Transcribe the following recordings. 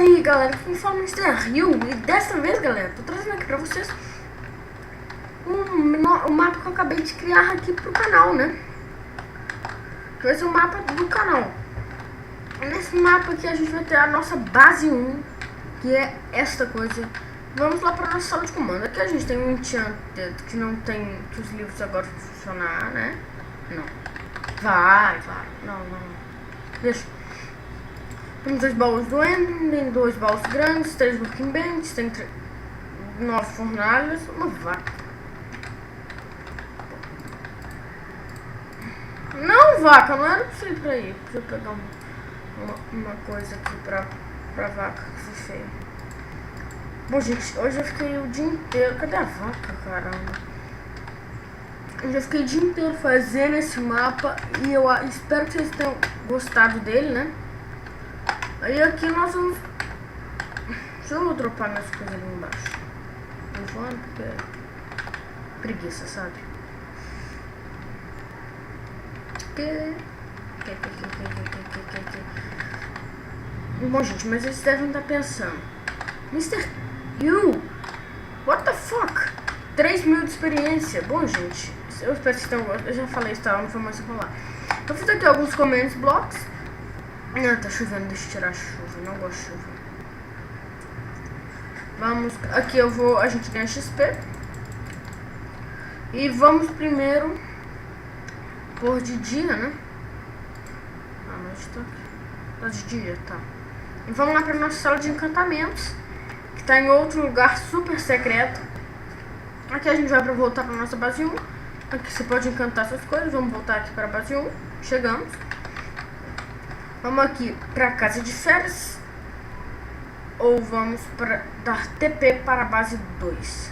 aí galera, quem fala Mr. Hill, e dessa vez galera, tô trazendo aqui pra vocês um mapa que eu acabei de criar aqui pro canal, né? Vai ser o mapa do canal. Nesse mapa aqui a gente vai ter a nossa base 1, que é esta coisa. Vamos lá pra nossa sala de comando. Aqui a gente tem um Enchanted, que não tem, que os livros agora vão funcionar, né? Não. Vai. Não. Deixa. Temos 2 baús do Ender, 2 baús grandes, 3 working benches, tem 9 fornalhas, uma vaca. Não, vaca, não era pra ir pra aí. Deixa eu pegar uma coisa aqui pra vaca, que foi feio. Bom, gente, hoje eu fiquei o dia inteiro. Cadê a vaca, caramba? Eu já fiquei o dia inteiro fazendo esse mapa e eu espero que vocês tenham gostado dele, né? Aí aqui nós vamos... Deixa eu dropar minhas coisas ali embaixo. Não vou, porque é preguiça, sabe? Bom, gente, mas eles devem estar pensando: Mr. You, what the fuck? 3.000 de experiência. Bom, gente, eu espero que vocês tenham gostado. Eu já falei isso, tá? Não foi mais enrolar. Eu fiz aqui alguns comments blocks. Ah, tá chovendo, deixa eu tirar a chuva. Não gosto de chuva. Vamos, aqui a gente ganha XP. E vamos primeiro pôr de dia, né? A noite tá aqui. Tá de dia, tá. E vamos lá pra nossa sala de encantamentos, que tá em outro lugar super secreto. Aqui a gente vai voltar pra nossa base 1. Aqui você pode encantar suas coisas. Vamos voltar aqui para a base 1. Chegamos. Vamos aqui pra casa de férias. Ou vamos para dar TP para a base 2.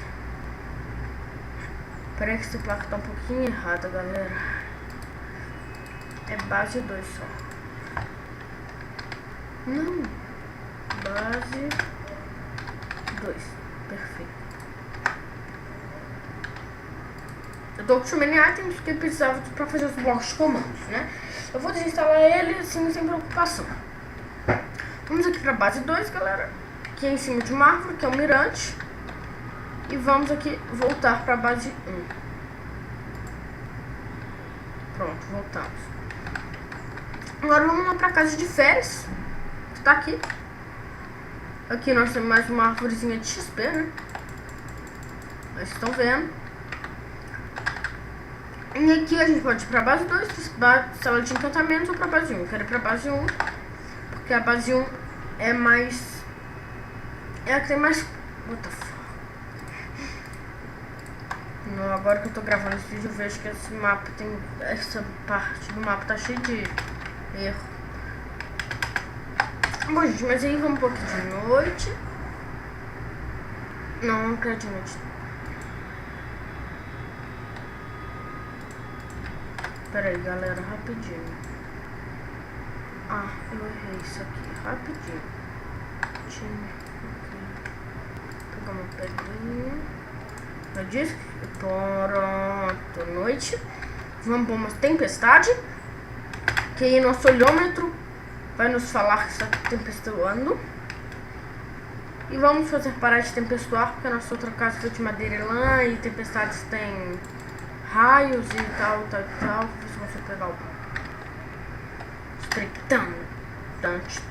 Peraí que essa placa tá um pouquinho errada, galera. É base 2 só. Não. Base 2. Perfeito. Eu tô com o many items que precisava pra fazer os blocos de comandos, né? Eu vou desinstalar ele assim, sem preocupação. Vamos aqui pra base 2, galera. Aqui em cima de uma árvore, que é o mirante. E vamos aqui voltar pra base 1. Pronto, voltamos. Agora vamos lá pra casa de férias, que tá aqui. Aqui nós temos mais uma árvorezinha de XP, né? Vocês estão vendo. E aqui a gente pode ir pra base 2, sala de encantamentos, ou pra base 1. Eu quero ir pra base 1, porque a base 1 é mais... é a que tem mais... What the fuck? Não, agora que eu tô gravando esse vídeo, eu vejo que esse mapa tem... essa parte do mapa tá cheio de erro. Bom, gente, mas aí vamos um pouco de noite. Não quero de noite. Pera aí, galera, rapidinho. Ah, eu errei isso aqui, rapidinho. Pegar uma pedrinha. Eu disse que... Pronto, noite. Vamos pôr uma tempestade, que aí nosso olhômetro vai nos falar que está tempestando. E vamos fazer parar de tempestuar, porque a nossa outra casa foi de madeira e lã, e tempestades tem raios e tal. Vou ver se você pegar o estreitando. Tante.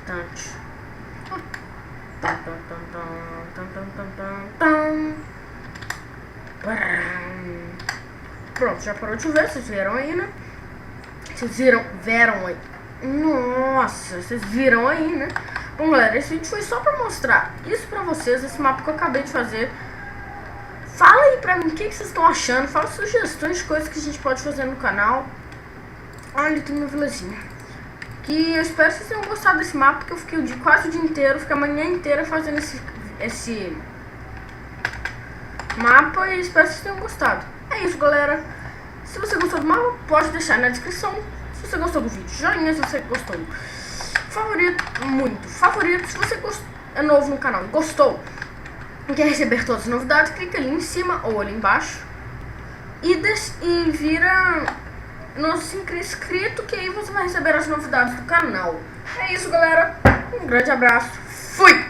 Pronto, já parou de chover, vocês viram aí, né? Vocês viram aí. Nossa, vocês viram aí, né? Bom, galera, esse vídeo foi só pra mostrar isso pra vocês, esse mapa que eu acabei de fazer. Fala aí pra mim o que vocês estão achando. Fala sugestões de coisas que a gente pode fazer no canal. Olha, tem uma vilazinha. Que eu espero que vocês tenham gostado desse mapa, porque eu fiquei quase o dia inteiro, fiquei a manhã inteira fazendo esse mapa, e espero que vocês tenham gostado. É isso, galera. Se você gostou do mapa, pode deixar na descrição. Se você gostou do vídeo, joinha se você gostou. Favorito, muito favorito. Se você é novo no canal e gostou e quer receber todas as novidades, clica ali em cima ou ali embaixo e vira nosso inscrito, que aí você vai receber as novidades do canal. É isso, galera. Um grande abraço. Fui!